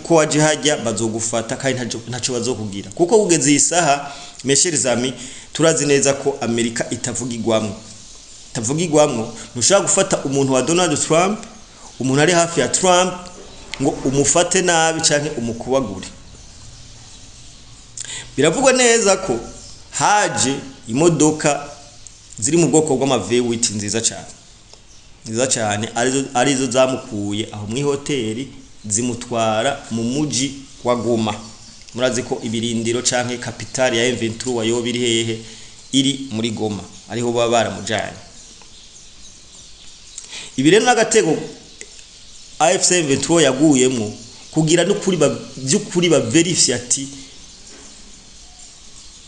ko waje hajya bazogufata kandi ntaco bazokugira kuko ugeze isaha mesherizami turazi neza ko Amerika itavugirwamwo ntushaka gufata umuntu wa Donald Trump umuntu ari hafi ya Trump ngo umufate nabi canke umukubagure. Biravugwa neza ko haje imodoka ziri mu bwoko bw'ama V8 nziza cyane arizo zamukuye aho mu hoteli zimutwara mu muji wa Goma. Murazi ko ibirindiro canke kapitali ya M23 yo biri hehe iri muri Goma ariho baba baramujanye. Ibireno n'agatego AFC M23 yaguyemo kugira by'ukuri ba verify ati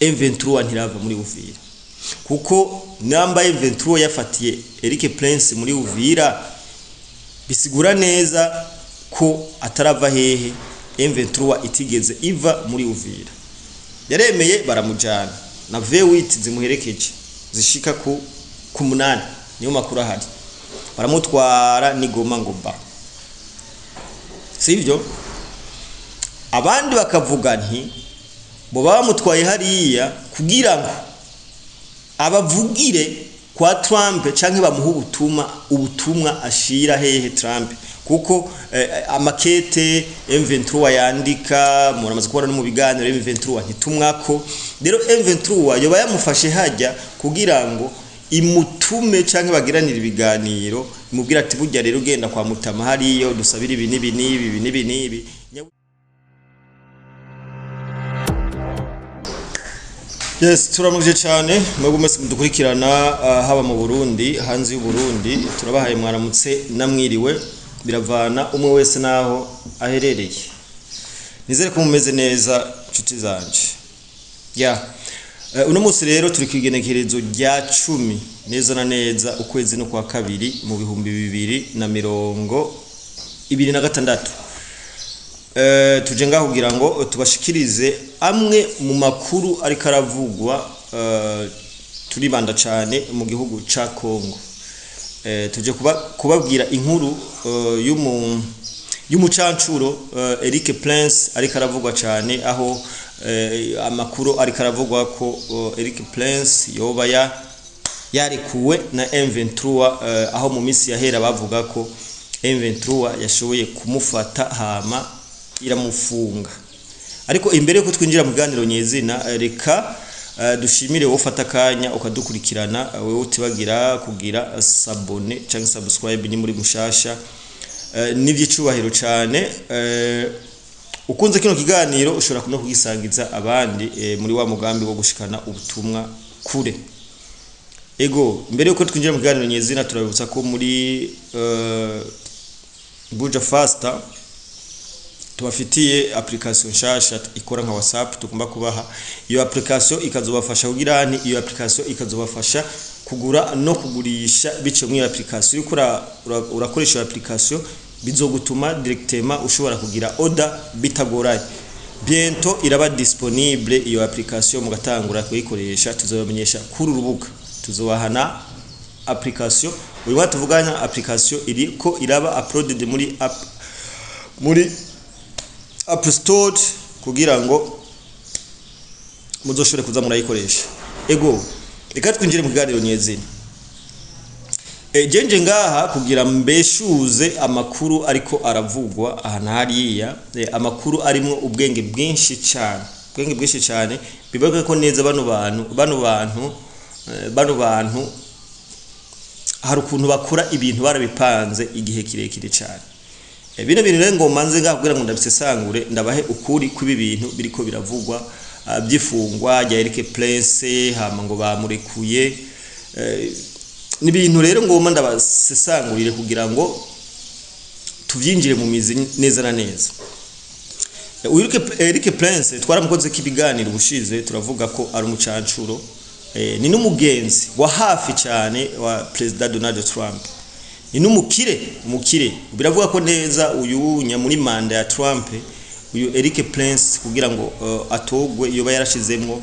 M23 ntirava muri Uvira kuko namba M23 yafatiye Eric Prince muri Uvira bisigura neza ko atarava hehe M23 itigeze iva muri Uvira. Yaremeye baramujana na V8 zimuherekeje zishika ku 8 niyo makuru ahari baramutwara ni Goma ngo ba sivyo. Abandi bakavuga nti bo bamutwaye hariya kugira ngo abavugire kwa Trump canke bamuha ubutumwa ashira hehe Trump kuko amakete M23 yandika muramaze kubona no mu biganiro M23 ntitumwako. Rero M23 yoba yamufashe hajya kugira ngo imutume canke bagiranira ibiganiro imubwira ati burya rero ugenda kwa Mutama hariyo dusabira ibi nibi. Yes, turamuje cyane mwebwe mwese mudukurikirana haba mu Burundi hanze y'u Burundi turabahaye mwaramutse namwiriwe biravana umwe wese naho aherereye. Nizere ko mumeze neza nshuti zanje. Uno munsi rero turi kwigenekerezo rya 10 neza na neza ukwezi no kwa kabiri mu bihumbi 2026. Tuje ngaho kugira ngo tubashikirize amwe mu makuru ari karavugwa turibanda cyane mu gihugu ca Kongo. Tuje kubabwira inkuru y'umucancuro Eric Prince ari karavugwa cyane aho amakuru ari karavugwa ko Eric Prince yoba yarekuwe na M23 aho mu minsi yahera bavuga ko M23 yashoboye kumufata hama iramufunga. Ariko imbere yo twinjira mu ganiro nyezina reka dushimire wo fata kanya ukadukurikirana wewe utibagira kugira sabone cyangwa subscribe ni muri mushasha n'ivyicubahiro cyane. Ukunze kino kiganiro ushobora no kugisangiza abandi muri wa mugambi wo gushikana ubutumwa kure. Ego mbere yuko twinjira mu kiganiro nyezina turabutsa ko muri Buja Faster tubafitiye application nshasha ikora nka WhatsApp tugomba kubaha. Iyo application ikazobafasha kugira ni iyo application ikazobafasha kugura no kugurisha bice mu application urakoresha application bizogutuma directement ushobora kugira order bitagoranye. Bientôt iraba disponible iyo application mugatangura kuyikoresha tuzobamenyesha kuri urubuga tuzobahana application uyu watuvuganya application iriko iraba uploaded muri App Store kugira ngo muzoshobore kuza murayikoresha. Ego reka twinjire mu kiganiro nyezina. Jenje ngaha kugira mbeshuze amakuru ariko aravugwa ahana hariya amakuru arimo ubwenge bwinshi cyane bibaga ko neza bano bantu hari ukuntu bakora ibintu barabipanze igihe kirekire cyane. Bino bintu rero ngo manze ngakugira ngo ndabisesangure ndabahe ukuri kwibi bintu biriko biravugwa byifungwa rya Eric Prince hama ngo bamurekuye ni bintu rero ngo ndabasesangurire kugira ngo tuvyinjire mu mizi neza na neza. Eric Prince twaramukoze kibiganiro ubushize turavuga ko ari umucancuro ni n'umugenzi wa hafi cyane wa President Donald Trump. Ni umukire biravuga ko neza uyu nyamuri manda ya Trump uyu Eric Prince kugira ngo atogwe yoba yarashizemo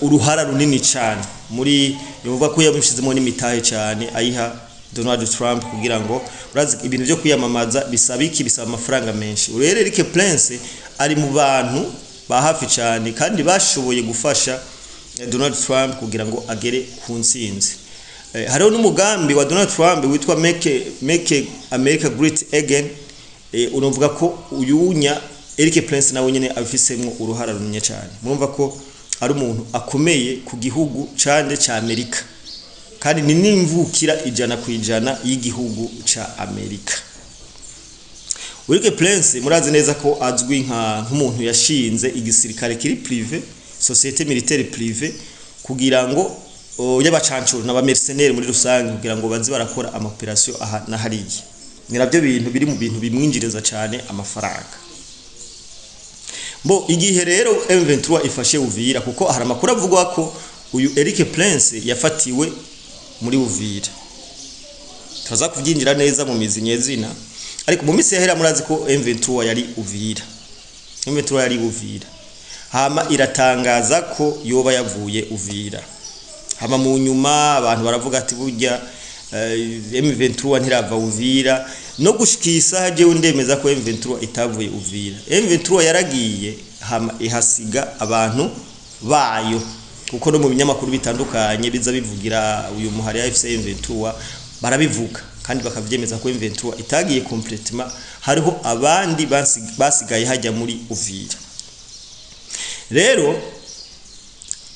uruhara runini cyane muri yovuga ko yamushizemo n'imitahe cyane ayiha Donald Trump kugira ngo urazi ibintu byo kwiyamamaza bisaba amafaranga menshi. Rero Eric Prince ari mu bantu ba hafi cyane kandi bashoboye gufasha Donald Trump kugira ngo agere ku ntsinzi. Hariho n'umugambi wa Donald Trump witwa Make America Great Again. Unovuga ko uyunya Eric Prince nawe nyene abifisemo uruhara runye cyane. Murumva ko ari umuntu akomeye ku gihugu cyane cya Amerika, kandi ni nimvukira 100% y'igihugu ca Amerika. Eric Prince murazi neza ko azwi nk'umuntu yashinze igisirikare kiri privé, société militaire privée, kugira ngo y'abacancuro n'abamercenaires muri rusange kugira ngo bazi barakora amaoperation aha na hariya. Nirabyo bintu biri mu bintu bimwinjiriza cyane amafaranga. Bo igihe rero M23 ifashe Uvira, kuko hari amakuru avugwa ko uyu Eric Prince yafatiwe muri Uvira. Taza kuvyinjira neza mu mizi nyezina, ariko mu misi yahera murazi ko M23 yari Uvira. M23 yari Uvira. Hama iratangaza ko yoba yavuye Uvira. Hama mu nyuma abantu baravuga ati burya M23 ntirava Uvira, no gushikisa haje ndemeza ko M23 itavuye Uvira. M23 yaragiye hama ihasiga abantu bayo, kuko no mu binyamakuru bitandukanye biza bivugira uyu muhari ya FC M23 barabivuga kandi bakavyemeza ko M23 itagiye complètement, hariho abandi basigaye hajya muri Uvira. Rero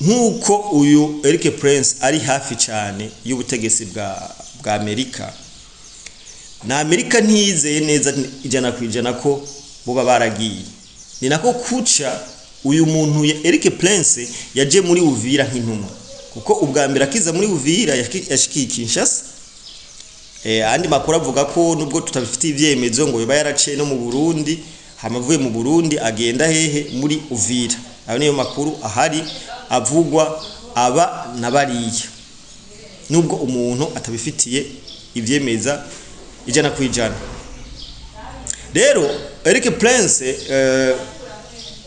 nkuko uyu Eric Prince ari hafi cyane y'ubutegetsi bwa Amerika, na Amerika ntizeye neza 100% ko boba baragiye. Ni nako kuca uyu muntu ya Eric Prince yaje muri Uvira nk'intumwa, kuko ubwa mbere akiza muri Uvira yashikiye Kinshasa. Andi makuru avuga ko nubwo tutabifitiye ivyemezo ngo biba yaraciye no mu Burundi, hamavuye mu Burundi agenda hehe muri Uvira. Ayo niyo makuru ahari avugwa aba nabariye, nubwo umuntu atabifitiye ivyemeza 100%. Rero Eric Prince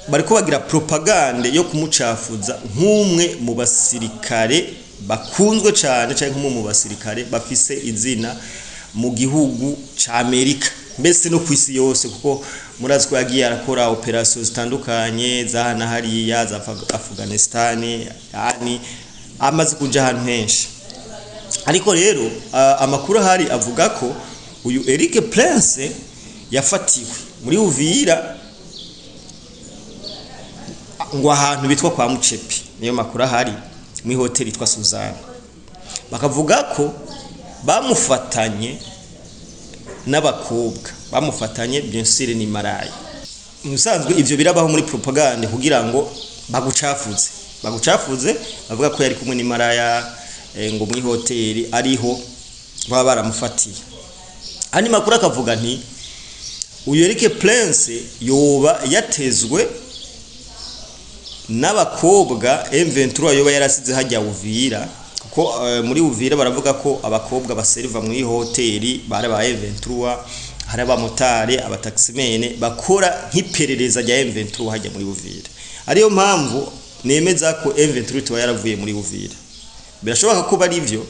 bariko bagira propagande yo kumucafuza nk'umwe mu basirikare bakunzwe cyane, cyangwa nk'umwe mu basirikare bafise izina mu gihugu ca Amerika, mbese no kwisi yose, kuko murazi ko yagiye arakora operations zitandukanye za hana hariya za Afghanistan, yani amaze kuja ahantu henshi. Ariko rero amakuru hari avuga ko uyu Eric Prince yafatiwe muri Uvira ngo ahantu bitwa kwa Mucepi, niyo makuru ahari, mu hotel itwa Suzana. Bakavuga ko bamufatanye n'abakobwa, bamufatanye bien sûr ni maraya. Musanzwe ivyo birabaho muri propagande kugira ngo bagucafuze bavuga ko yari kumwe ni maraya ngo mu hotel ariho baba baramufatiye. Ani makuru akavuga nti uyu Eric Prince yoba yatezwe n'abakobwa M23 yoba yarasize hajya Uvira, kuko muri Uvira baravuga ko abakobwa baserva mu hoteli bari ba M23, hari abamotari, abataximene bakora nk'iperereza rya M23 hajya muri Uvira. Ariyo mpamvu nemeza ko M23 yaravuye muri Uvira. Birashoboka ko bari ivyo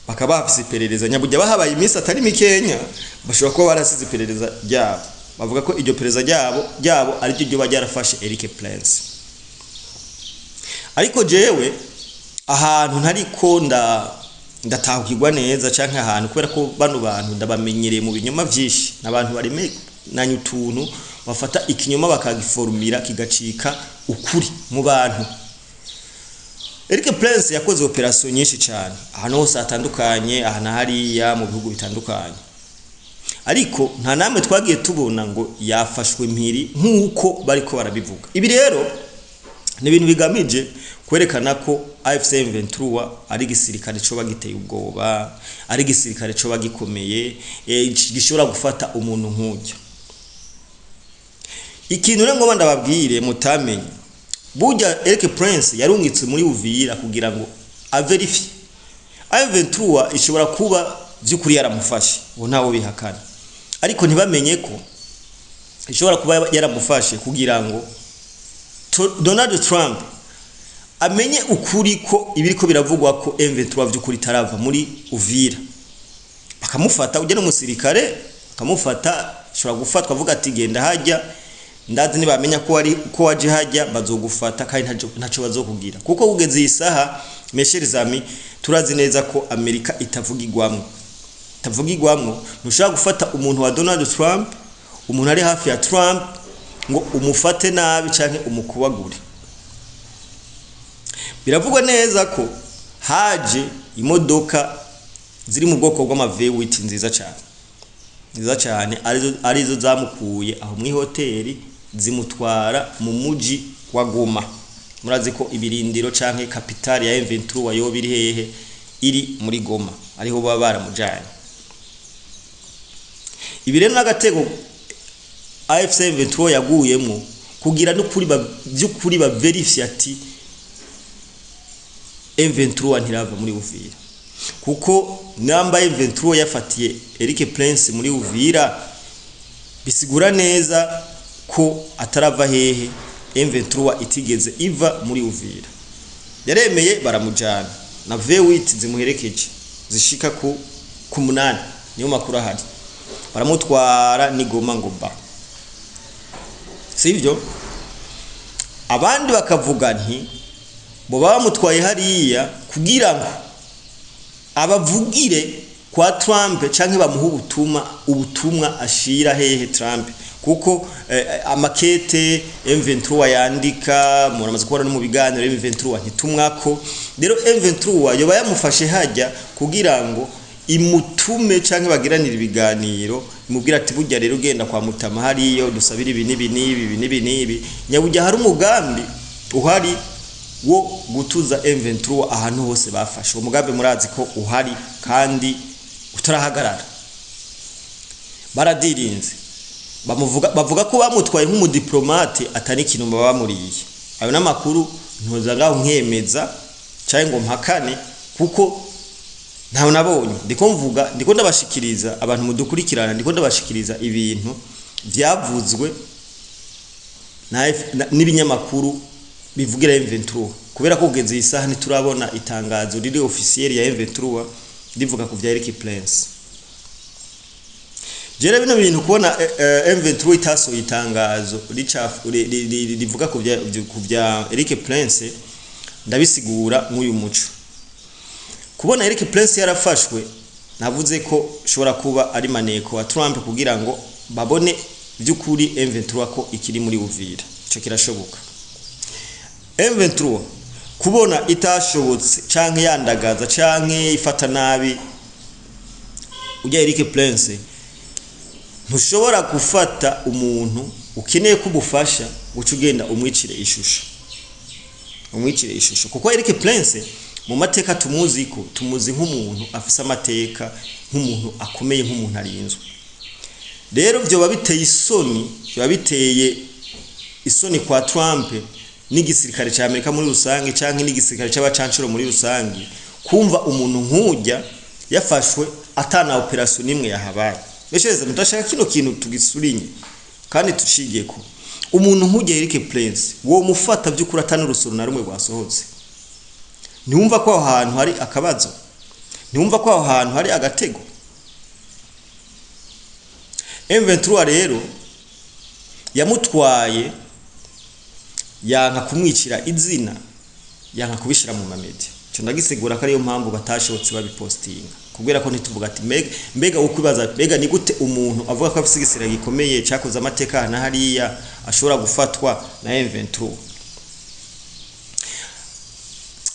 bakaba bafise iperereza nyabujya bahabaye iminsi atari mikenya, bashobora kuba barasize iperereza ryabo, bavuga ko iryo perereza ryabo ari ryo bajya yarafashe Eric Prince. Ariko jewe ahantu ntari ko ndatahukirwa neza canke ahantu, kubera ko bano bantu ndabamenyereye mu binyoma byinshi, nabantu bareme nanye utuntu bafata ikinyoma bakagiformira kigacika ukuri mu bantu. Eric Prince yakoze operation nyinshi cyane ahantu hose atandukanye, ahana hariya mu bihugu bitandukanye, ariko nta namwe twagiye tubona ngo yafashwe mpiri nkuko bariko barabivuga. Ibi rero ni ibintu bigamije kwerekana ko AFC M23 ari gisirikare cyo bagiteye ubwoba, ari gisirikare cyo bagikomeye, gishobora gufata umuntu nk'ujya. Ikintu rero ngo ndababwire mutamenye, burya Eric Prince yarungitse muri Uvira kugira ngo averifie M23 ishobora kuba byukuri yaramufashe, ubu ntawo bihakana, ariko ntibamenye ko ishobora kuba yaramufashe kugira ngo Donald Trump amenye ukuri ko ibiriko biravugwa ko M23 vy'ukuri tarava muri Uvira bakamufata ujye no musirikare bakamufata shobora gufatwa avuga ati genda hajya ndazi nibamenya ko waje hajya bazogufata kandi ntaco bazokugira kuko ugeze isaha mesherizami turazi neza ko Amerika itavugirwamwo ntushaka gufata umuntu wa Donald Trump umuntu ari hafi ya Trump ngo umufate nabi canke umukubagure. Biravugwa neza ko haje imodoka ziri mu bwoko bw'ama V8 nziza cyane arizo zamukuye aho mu hoteli zimutwara mu muji wa Goma. Murazi ko ibirindiro canke kapitali ya M23 wayo biri hehe iri muri Goma ariho baba baramujanye. Ibireno n'agatego AFC M23 yaguyemo kugira n'ukuri by'ukuri ba verify ati M23 ntirava muri Uvira kuko namba M23 yafatiye Eric Prince muri Uvira bisigura neza ko atarava hehe M23 itigeze iva muri Uvira yaremeye baramujana na V8 zimuherekeje zishika ku 8 niyo makuru ahari baramutwara ni Goma ngo ba sivyo abandi bakavuga nti bo bamutwaye hariya kugira ngo abavugire kwa Trump canke bamuha ubutumwa ashira hehe Trump kuko amakete M23 yandika muramaze kubona no mu biganiro M23 ntitumwako rero M23 yoba yamufashe hajya kugira ngo imutume canke bagiranira ibiganiro imubwira ati burya rero ugenda kwa Mutama hariyo dusabira ibi nibi nyabujya hari umugambi uhari wo gutuza M23 ahantu hose bafashe umugambi murazi ko uhari kandi utarahagarara baradirinze bavuga ko bamutwaye nk'umudiplomate atari ikintu bamuriye ayo namakuru ntuza ngaho nkemeza cyangwa ngo mpakane kuko ntawe nabonye ndiko ndabashikiriza abantu mudukurikirana ndiko ndabashikiriza ibintu byavuzwe n'ibinyamakuru bivugira M23 kubera ko ugeze isaha ntiturabona itangazo riri officiel ya M23 rivuga ku vya Eric Prince. Jere bino bintu kubona M23 itaso itangazo rivuga ku vya Eric Prince ndabisigura nk'uyu muco kubona Eric Prince yarafashwe navuze ko shobora kuba ari maneko wa Trump kugira ngo babone by'ukuri M23 ko ikiri muri Uvira ico kirashoboka. M23 kubona itashobotse canke yandagaza canke ifata nabi ujya Eric Prince ntushobora gufata umuntu ukeneye kubufasha guca ugenda umwicire ishusho kuko Eric Prince mu mateka tumuzi nk'umuntu afise amateka nk'umuntu akomeye nk'umuntu arinzwe rero byo babiteye isoni kwa Trump n'igisirikare cya Amerika muri rusange canke n'igisirikare c'abacancuro muri rusange kumva umuntu nk'ujya yafashwe atana operation nimwe yahabaye besheze mutashaka kino kintu tugisurinye kandi tucigiye ko umuntu nk'ujya Eric Prince wo mufata by'ukuri atana urusoro na rumwe rwasohotse ntiwumva ko aho hantu hari akabazo ntiwumva ko aho hantu hari agatego. M23 rero yamutwaye yanka kumwicira izina yanka kubishira mu mamedia cyo ndagisegura ko ariyo mpamvu batashobotse babipostinga kubera ko ntituvuga ati mbega ukwibaza mbega ni gute umuntu avuga ko afise igisira gikomeye cyakoze amateka na hariya ashobora gufatwa na M23.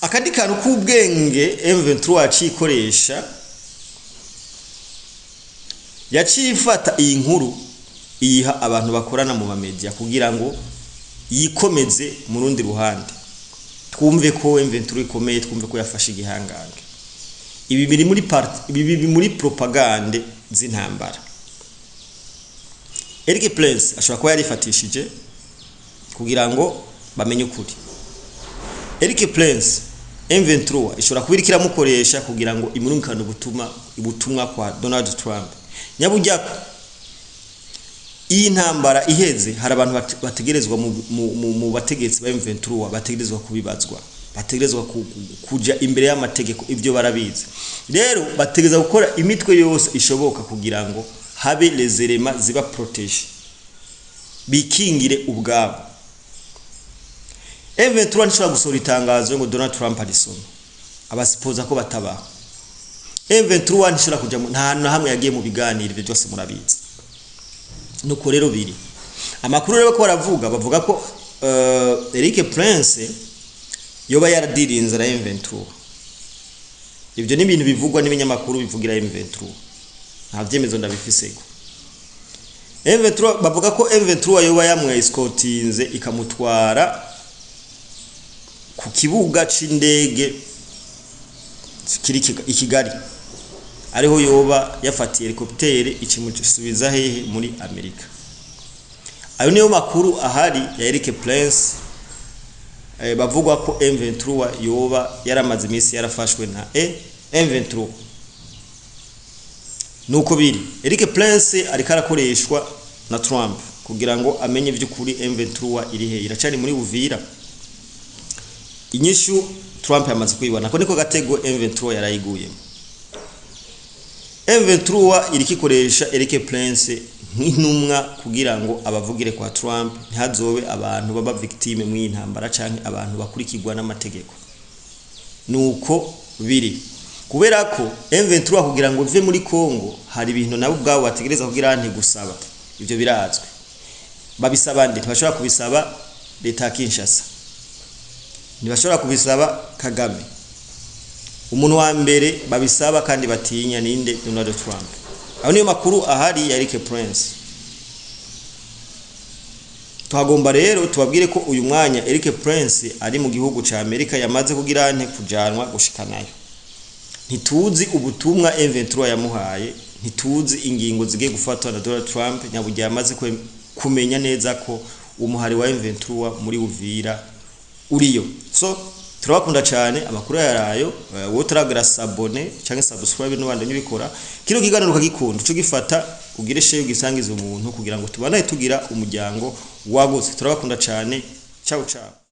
Akandi kantu k'ubwenge M23 acikoresha yacifata iyi nkuru iyiha abantu bakorana mu mamedia kugira ngo yikomeze mu rundi ruhande twumve ko M23 ikomeye twumve ko yafashe igihangange ibi biri muri propagande z'intambara. Eric Prince ashobora kuba yarifatishije kugira ngo bamenye ukuri. Eric Prince M23 ishobora kuba irikira mukoresha kugira ngo imurungikane ubutumwa kwa Donald Trump nyabujya iyi ntambara iheze hari abantu bategerezwa mu bategetsi ba M23 bategerezwa kubibazwa bategerezwa kuja imbere y'amategeko, ibyo barabizi. Rero bategereza gukora imitwe yose ishoboka kugira ngo habe les éléments ziba protege, bikingire ubwabo. M23 nshobora gusohora itangazo ngo Donald Trump alisoma abasipoza ko batabaho. M23 nshobora kuja nta na hamwe yagiye mu biganiro, ibyo byose murabizi. Nuko rero biri amakuru rero ko baravuga bavuga ko Eric Prince yoba yaradirinze na M23. Ibyo ni ibintu bivugwa n'ibinyamakuru bivugira M23, nta byemezo ndabifiseko. M23 bavuga ko M23 yoba yamwe escortinze ikamutwara ku kibuga c'indege kiri i Kigali, ariho yoba yafatiye helicopter ikimusubiza hehe muri Amerika. Ayo niyo makuru ahari ya Eric Prince. Bavugwa ko M23 yoba yaramaze iminsi yarafashwe na M23. Nuko biri Eric Prince ariko arakoreshwa na Trump kugira ngo amenye by'ukuri M23 iri he, iracari muri Uvira. Inyishu Trump yamaze kwibona ko niko gatego M23 yarayiguye. M23 irikikoresha Eric Prince nk'intumwa kugira ngo abavugire kwa Trump ntihazobe abantu baba victime mu intambara canke abantu bakurikirwa n'amategeko. Nuko biri kubera ko M23 kugira ngo uve muri Kongo hari ibintu nabo bwabo bategereza kugira nti gusaba. Ibyo birazwe babisaba ndi ntibashobora kubisaba leta ya Kinshasa, ntibashobora kubisaba Kagame. Umuntu wa mbere babisaba kandi batinya ninde? Donald Trump. Aho niyo makuru ahari ya Eric Prince. Twagomba rero tubabwire ko uyu mwanya Eric Prince ari mu gihugu ca Amerika yamaze kugira nte kujanwa gushikanayo. Ntituzi ubutumwa M23 yamuhaye, ntituzi ingingo zigiye gufatwa na Donald Trump, nyabugiye yamaze kumenya neza ko umuhari wa M23 muri Uvira uriyo. So turabakunda cyane amakuru yarayo. Wowe turagira sabone cyangwa subscribe n'ubande nyibikora kino kiganiro ukagikunda cyo gifata ugire share ugisangiza umuntu kugira ngo tubanaye tugira umuryango wagutse. Turabakunda cyane. Ciao ciao.